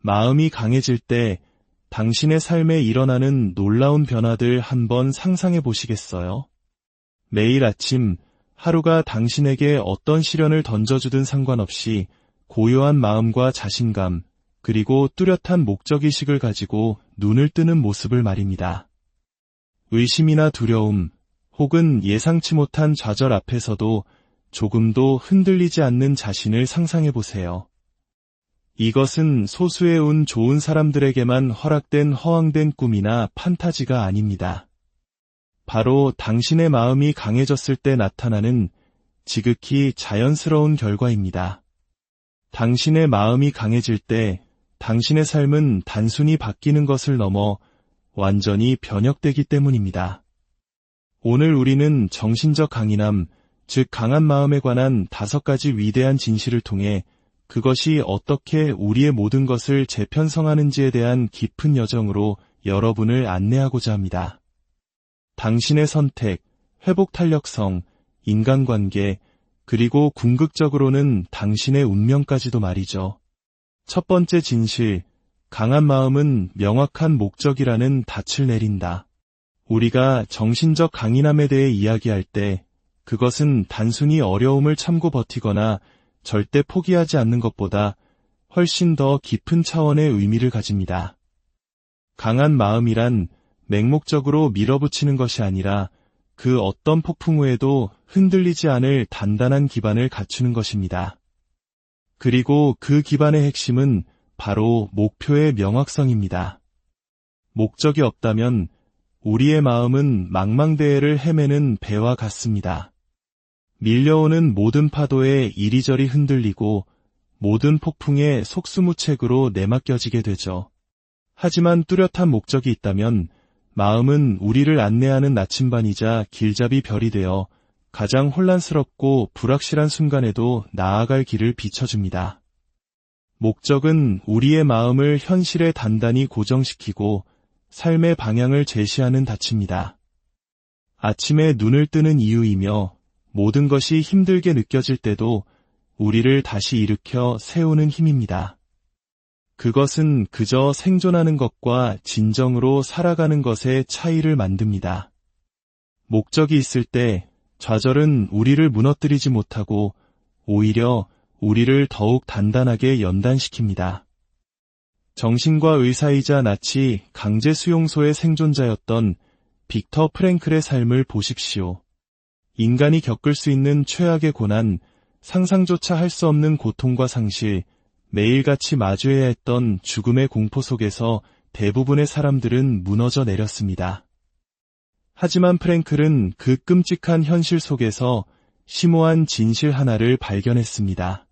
마음이 강해질 때 당신의 삶에 일어나는 놀라운 변화들 한번 상상해 보시겠어요? 매일 아침 하루가 당신에게 어떤 시련을 던져주든 상관없이 고요한 마음과 자신감, 그리고 뚜렷한 목적의식을 가지고 눈을 뜨는 모습을 말입니다. 의심이나 두려움, 혹은 예상치 못한 좌절 앞에서도 조금도 흔들리지 않는 자신을 상상해 보세요. 이것은 소수의 운 좋은 사람들에게만 허락된 허황된 꿈이나 판타지가 아닙니다. 바로 당신의 마음이 강해졌을 때 나타나는 지극히 자연스러운 결과입니다. 당신의 마음이 강해질 때 당신의 삶은 단순히 바뀌는 것을 넘어 완전히 변혁되기 때문입니다. 오늘 우리는 정신적 강인함, 즉 강한 마음에 관한 5가지 위대한 진실을 통해 그것이 어떻게 우리의 모든 것을 재편성하는지에 대한 깊은 여정으로 여러분을 안내하고자 합니다. 당신의 선택, 회복 탄력성, 인간관계, 그리고 궁극적으로는 당신의 운명까지도 말이죠. 첫 번째 진실, 강한 마음은 명확한 목적이라는 닻을 내린다. 우리가 정신적 강인함에 대해 이야기할 때 그것은 단순히 어려움을 참고 버티거나 절대 포기하지 않는 것보다 훨씬 더 깊은 차원의 의미를 가집니다. 강한 마음이란 맹목적으로 밀어붙이는 것이 아니라 그 어떤 폭풍 후에도 흔들리지 않을 단단한 기반을 갖추는 것입니다. 그리고 그 기반의 핵심은 바로 목표의 명확성입니다. 목적이 없다면 우리의 마음은 망망대해를 헤매는 배와 같습니다. 밀려오는 모든 파도에 이리저리 흔들리고 모든 폭풍에 속수무책으로 내맡겨지게 되죠. 하지만 뚜렷한 목적이 있다면 마음은 우리를 안내하는 나침반이자 길잡이 별이 되어 가장 혼란스럽고 불확실한 순간에도 나아갈 길을 비춰줍니다. 목적은 우리의 마음을 현실에 단단히 고정시키고 삶의 방향을 제시하는 닻입니다. 아침에 눈을 뜨는 이유이며 모든 것이 힘들게 느껴질 때도 우리를 다시 일으켜 세우는 힘입니다. 그것은 그저 생존하는 것과 진정으로 살아가는 것의 차이를 만듭니다. 목적이 있을 때 좌절은 우리를 무너뜨리지 못하고 오히려 우리를 더욱 단단하게 연단시킵니다. 정신과 의사이자 나치 강제 수용소의 생존자였던 빅터 프랭클의 삶을 보십시오. 인간이 겪을 수 있는 최악의 고난, 상상조차 할 수 없는 고통과 상실, 매일같이 마주해야 했던 죽음의 공포 속에서 대부분의 사람들은 무너져 내렸습니다. 하지만 프랭클은 그 끔찍한 현실 속에서 심오한 진실 하나를 발견했습니다.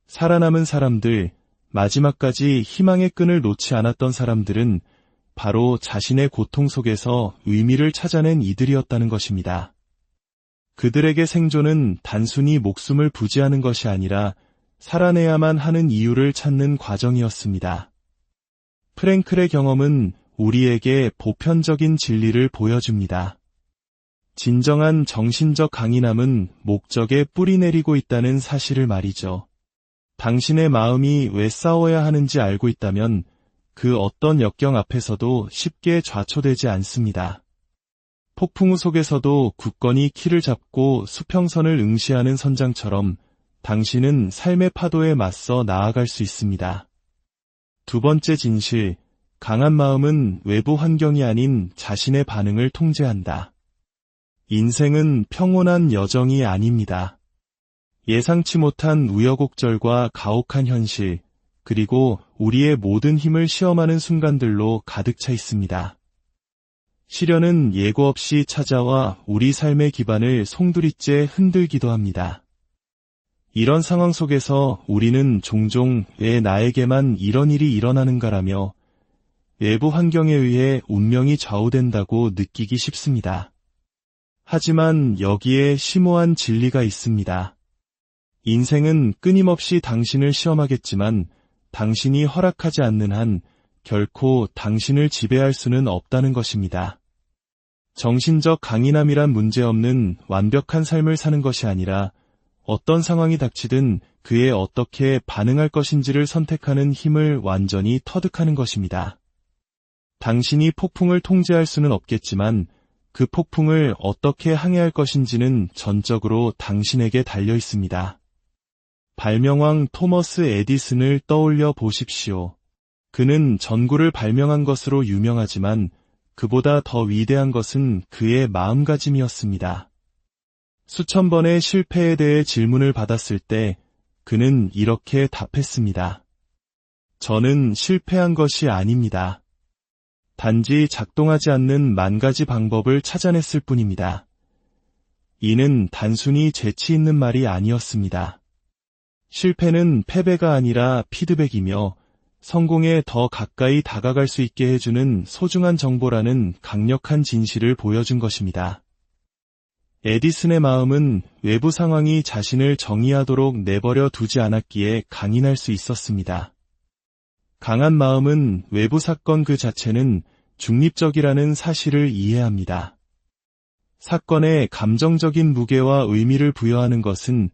살아남은 사람들, 마지막까지 희망의 끈을 놓지 않았던 사람들은 바로 자신의 고통 속에서 의미를 찾아낸 이들이었다는 것입니다. 그들에게 생존은 단순히 목숨을 부지하는 것이 아니라 살아내야만 하는 이유를 찾는 과정이었습니다. 프랭클의 경험은 우리에게 보편적인 진리를 보여줍니다. 진정한 정신적 강인함은 목적에 뿌리 내리고 있다는 사실을 말이죠. 당신의 마음이 왜 싸워야 하는지 알고 있다면 그 어떤 역경 앞에서도 쉽게 좌초되지 않습니다. 폭풍우 속에서도 굳건히 키를 잡고 수평선을 응시하는 선장처럼 당신은 삶의 파도에 맞서 나아갈 수 있습니다. 두 번째 진실, 강한 마음은 외부 환경이 아닌 자신의 반응을 통제한다. 인생은 평온한 여정이 아닙니다. 예상치 못한 우여곡절과 가혹한 현실, 그리고 우리의 모든 힘을 시험하는 순간들로 가득 차 있습니다. 시련은 예고 없이 찾아와 우리 삶의 기반을 송두리째 흔들기도 합니다. 이런 상황 속에서 우리는 종종 왜 나에게만 이런 일이 일어나는가라며 외부 환경에 의해 운명이 좌우된다고 느끼기 쉽습니다. 하지만 여기에 심오한 진리가 있습니다. 인생은 끊임없이 당신을 시험하겠지만 당신이 허락하지 않는 한 결코 당신을 지배할 수는 없다는 것입니다. 정신적 강인함이란 문제없는 완벽한 삶을 사는 것이 아니라 어떤 상황이 닥치든 그에 어떻게 반응할 것인지를 선택하는 힘을 완전히 터득하는 것입니다. 당신이 폭풍을 통제할 수는 없겠지만 그 폭풍을 어떻게 항해할 것인지는 전적으로 당신에게 달려 있습니다. 발명왕 토머스 에디슨을 떠올려 보십시오. 그는 전구를 발명한 것으로 유명하지만 그보다 더 위대한 것은 그의 마음가짐이었습니다. 수천 번의 실패에 대해 질문을 받았을 때 그는 이렇게 답했습니다. 저는 실패한 것이 아닙니다. 단지 작동하지 않는 만 가지 방법을 찾아냈을 뿐입니다. 이는 단순히 재치 있는 말이 아니었습니다. 실패는 패배가 아니라 피드백이며 성공에 더 가까이 다가갈 수 있게 해주는 소중한 정보라는 강력한 진실을 보여준 것입니다. 에디슨의 마음은 외부 상황이 자신을 정의하도록 내버려 두지 않았기에 강인할 수 있었습니다. 강한 마음은 외부 사건 그 자체는 중립적이라는 사실을 이해합니다. 사건에 감정적인 무게와 의미를 부여하는 것은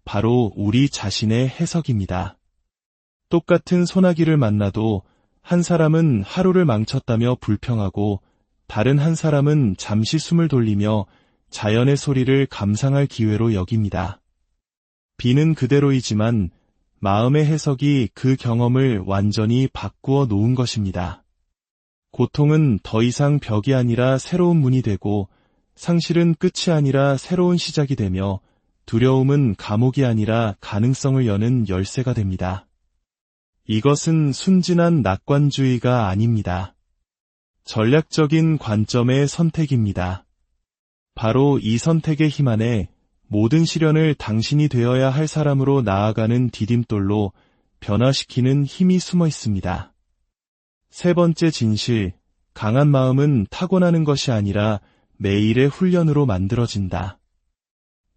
바로 우리 자신의 해석입니다. 똑같은 소나기를 만나도 한 사람은 하루를 망쳤다며 불평하고 다른 한 사람은 잠시 숨을 돌리며 자연의 소리를 감상할 기회로 여깁니다. 비는 그대로이지만 마음의 해석이 그 경험을 완전히 바꾸어 놓은 것입니다. 고통은 더 이상 벽이 아니라 새로운 문이 되고 상실은 끝이 아니라 새로운 시작이 되며 두려움은 감옥이 아니라 가능성을 여는 열쇠가 됩니다. 이것은 순진한 낙관주의가 아닙니다. 전략적인 관점의 선택입니다. 바로 이 선택의 힘 안에 모든 시련을 당신이 되어야 할 사람으로 나아가는 디딤돌로 변화시키는 힘이 숨어 있습니다. 세 번째 진실, 강한 마음은 타고나는 것이 아니라 매일의 훈련으로 만들어진다.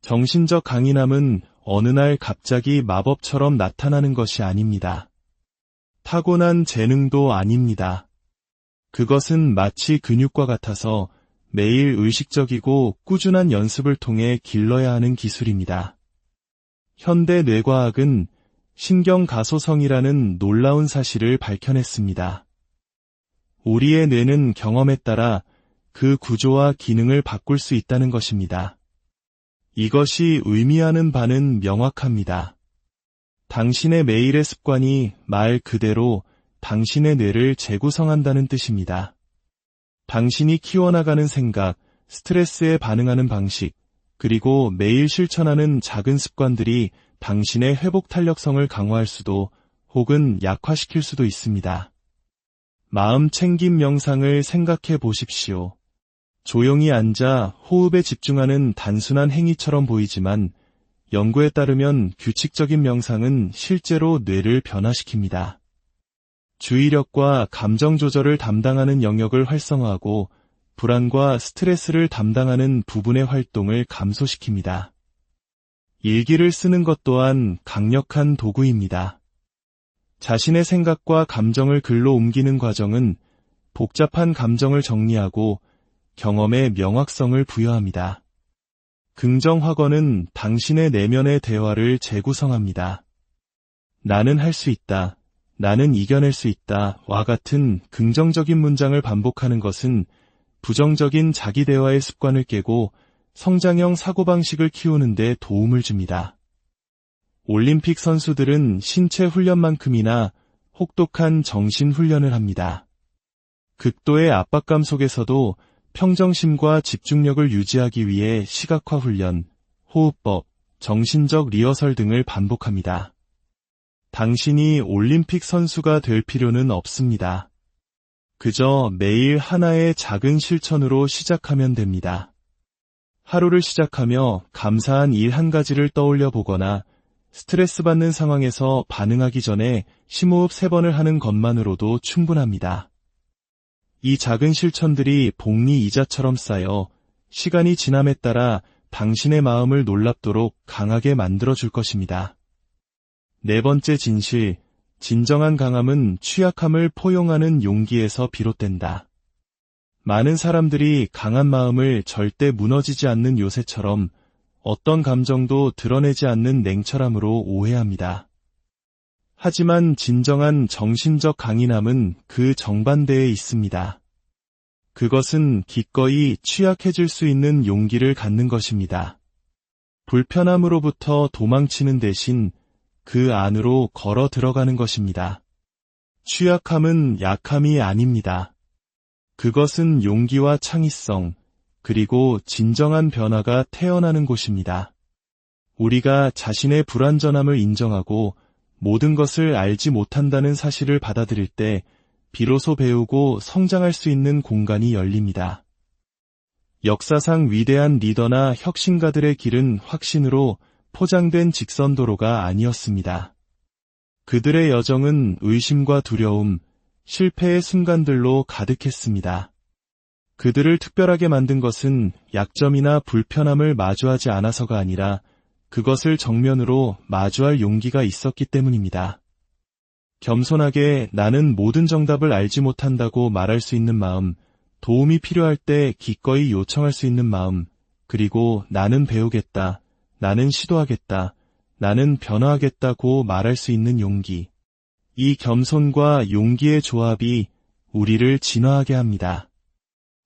정신적 강인함은 어느 날 갑자기 마법처럼 나타나는 것이 아닙니다. 타고난 재능도 아닙니다. 그것은 마치 근육과 같아서 매일 의식적이고 꾸준한 연습을 통해 길러야 하는 기술입니다. 현대 뇌과학은 신경가소성이라는 놀라운 사실을 밝혀냈습니다. 우리의 뇌는 경험에 따라 그 구조와 기능을 바꿀 수 있다는 것입니다. 이것이 의미하는 바는 명확합니다. 당신의 매일의 습관이 말 그대로 당신의 뇌를 재구성한다는 뜻입니다. 당신이 키워나가는 생각, 스트레스에 반응하는 방식, 그리고 매일 실천하는 작은 습관들이 당신의 회복 탄력성을 강화할 수도 혹은 약화시킬 수도 있습니다. 마음 챙김 명상을 생각해 보십시오. 조용히 앉아 호흡에 집중하는 단순한 행위처럼 보이지만 연구에 따르면 규칙적인 명상은 실제로 뇌를 변화시킵니다. 주의력과 감정 조절을 담당하는 영역을 활성화하고 불안과 스트레스를 담당하는 부분의 활동을 감소시킵니다. 일기를 쓰는 것 또한 강력한 도구입니다. 자신의 생각과 감정을 글로 옮기는 과정은 복잡한 감정을 정리하고 경험에 명확성을 부여합니다. 긍정 확언은 당신의 내면의 대화를 재구성합니다. 나는 할 수 있다. 나는 이겨낼 수 있다. 와 같은 긍정적인 문장을 반복하는 것은 부정적인 자기 대화의 습관을 깨고 성장형 사고방식을 키우는 데 도움을 줍니다. 올림픽 선수들은 신체 훈련만큼이나 혹독한 정신 훈련을 합니다. 극도의 압박감 속에서도 평정심과 집중력을 유지하기 위해 시각화 훈련, 호흡법, 정신적 리허설 등을 반복합니다. 당신이 올림픽 선수가 될 필요는 없습니다. 그저 매일 하나의 작은 실천으로 시작하면 됩니다. 하루를 시작하며 감사한 일 한 가지를 떠올려 보거나 스트레스 받는 상황에서 반응하기 전에 심호흡 3번을 하는 것만으로도 충분합니다. 이 작은 실천들이 복리 이자처럼 쌓여 시간이 지남에 따라 당신의 마음을 놀랍도록 강하게 만들어줄 것입니다. 네 번째 진실, 진정한 강함은 취약함을 포용하는 용기에서 비롯된다. 많은 사람들이 강한 마음을 절대 무너지지 않는 요새처럼 어떤 감정도 드러내지 않는 냉철함으로 오해합니다. 하지만 진정한 정신적 강인함은 그 정반대에 있습니다. 그것은 기꺼이 취약해질 수 있는 용기를 갖는 것입니다. 불편함으로부터 도망치는 대신 그 안으로 걸어 들어가는 것입니다. 취약함은 약함이 아닙니다. 그것은 용기와 창의성, 그리고 진정한 변화가 태어나는 곳입니다. 우리가 자신의 불완전함을 인정하고 모든 것을 알지 못한다는 사실을 받아들일 때 비로소 배우고 성장할 수 있는 공간이 열립니다. 역사상 위대한 리더나 혁신가들의 길은 확신으로 포장된 직선도로가 아니었습니다. 그들의 여정은 의심과 두려움, 실패의 순간들로 가득했습니다. 그들을 특별하게 만든 것은 약점이나 불편함을 마주하지 않아서가 아니라 그것을 정면으로 마주할 용기가 있었기 때문입니다. 겸손하게 나는 모든 정답을 알지 못한다고 말할 수 있는 마음, 도움이 필요할 때 기꺼이 요청할 수 있는 마음, 그리고 나는 배우겠다, 나는 시도하겠다, 나는 변화하겠다고 말할 수 있는 용기. 이 겸손과 용기의 조합이 우리를 진화하게 합니다.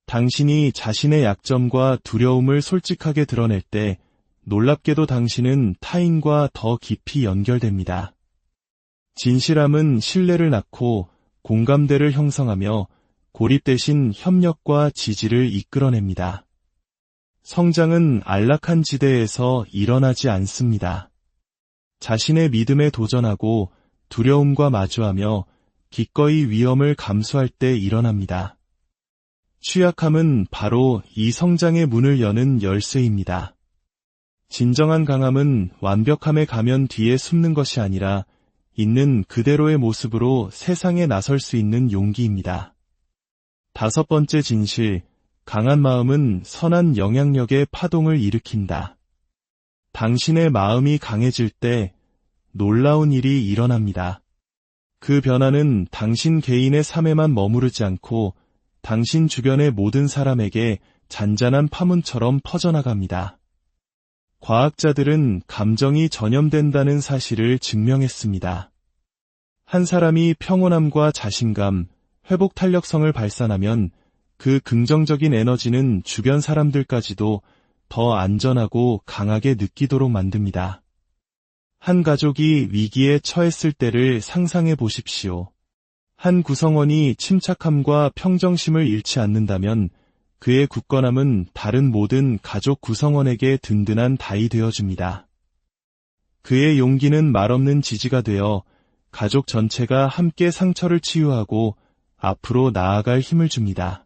당신이 자신의 약점과 두려움을 솔직하게 드러낼 때 놀랍게도 당신은 타인과 더 깊이 연결됩니다. 진실함은 신뢰를 낳고 공감대를 형성하며 고립 대신 협력과 지지를 이끌어냅니다. 성장은 안락한 지대에서 일어나지 않습니다. 자신의 믿음에 도전하고 두려움과 마주하며 기꺼이 위험을 감수할 때 일어납니다. 취약함은 바로 이 성장의 문을 여는 열쇠입니다. 진정한 강함은 완벽함의 가면 뒤에 숨는 것이 아니라 있는 그대로의 모습으로 세상에 나설 수 있는 용기입니다. 5번째 진실, 강한 마음은 선한 영향력의 파동을 일으킨다. 당신의 마음이 강해질 때 놀라운 일이 일어납니다. 그 변화는 당신 개인의 삶에만 머무르지 않고 당신 주변의 모든 사람에게 잔잔한 파문처럼 퍼져나갑니다. 과학자들은 감정이 전염된다는 사실을 증명했습니다. 한 사람이 평온함과 자신감, 회복 탄력성을 발산하면 그 긍정적인 에너지는 주변 사람들까지도 더 안전하고 강하게 느끼도록 만듭니다. 한 가족이 위기에 처했을 때를 상상해 보십시오. 한 구성원이 침착함과 평정심을 잃지 않는다면 그의 굳건함은 다른 모든 가족 구성원에게 든든한 다이 되어줍니다. 그의 용기는 말없는 지지가 되어 가족 전체가 함께 상처를 치유하고 앞으로 나아갈 힘을 줍니다.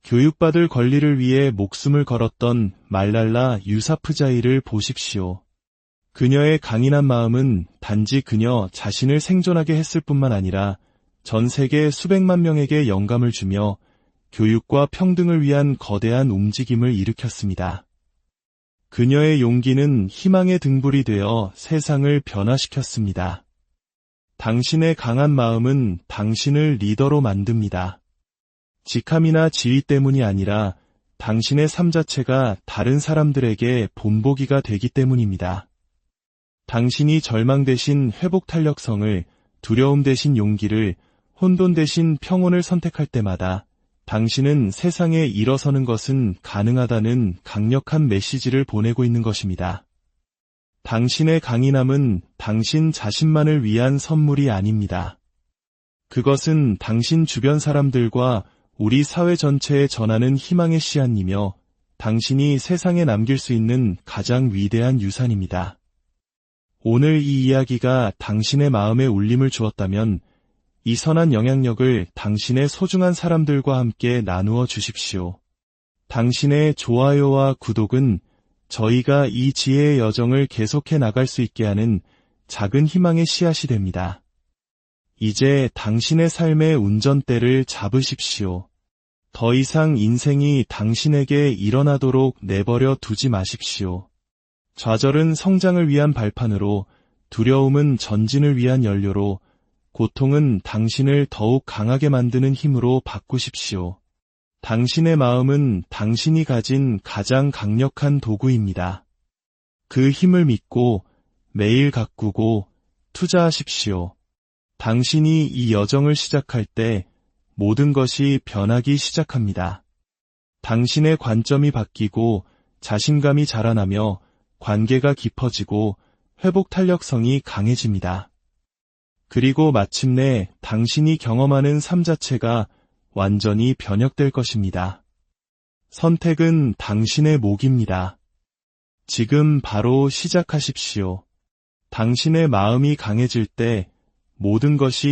교육받을 권리를 위해 목숨을 걸었던 말랄라 유사프자이를 보십시오. 그녀의 강인한 마음은 단지 그녀 자신을 생존하게 했을 뿐만 아니라 전 세계 수백만 명에게 영감을 주며 교육과 평등을 위한 거대한 움직임을 일으켰습니다. 그녀의 용기는 희망의 등불이 되어 세상을 변화시켰습니다. 당신의 강한 마음은 당신을 리더로 만듭니다. 직함이나 지위 때문이 아니라 당신의 삶 자체가 다른 사람들에게 본보기가 되기 때문입니다. 당신이 절망 대신 회복 탄력성을, 두려움 대신 용기를, 혼돈 대신 평온을 선택할 때마다 당신은 세상에 일어서는 것은 가능하다는 강력한 메시지를 보내고 있는 것입니다. 당신의 강인함은 당신 자신만을 위한 선물이 아닙니다. 그것은 당신 주변 사람들과 우리 사회 전체에 전하는 희망의 씨앗이며 당신이 세상에 남길 수 있는 가장 위대한 유산입니다. 오늘 이 이야기가 당신의 마음에 울림을 주었다면 이 선한 영향력을 당신의 소중한 사람들과 함께 나누어 주십시오. 당신의 좋아요와 구독은 저희가 이 지혜의 여정을 계속해 나갈 수 있게 하는 작은 희망의 씨앗이 됩니다. 이제 당신의 삶의 운전대를 잡으십시오. 더 이상 인생이 당신에게 일어나도록 내버려 두지 마십시오. 좌절은 성장을 위한 발판으로, 두려움은 전진을 위한 연료로, 고통은 당신을 더욱 강하게 만드는 힘으로 바꾸십시오. 당신의 마음은 당신이 가진 가장 강력한 도구입니다. 그 힘을 믿고 매일 가꾸고 투자하십시오. 당신이 이 여정을 시작할 때 모든 것이 변하기 시작합니다. 당신의 관점이 바뀌고 자신감이 자라나며 관계가 깊어지고 회복 탄력성이 강해집니다. 그리고 마침내 당신이 경험하는 삶 자체가 완전히 변혁될 것입니다. 선택은 당신의 몫입니다. 지금 바로 시작하십시오. 당신의 마음이 강해질 때 모든 것이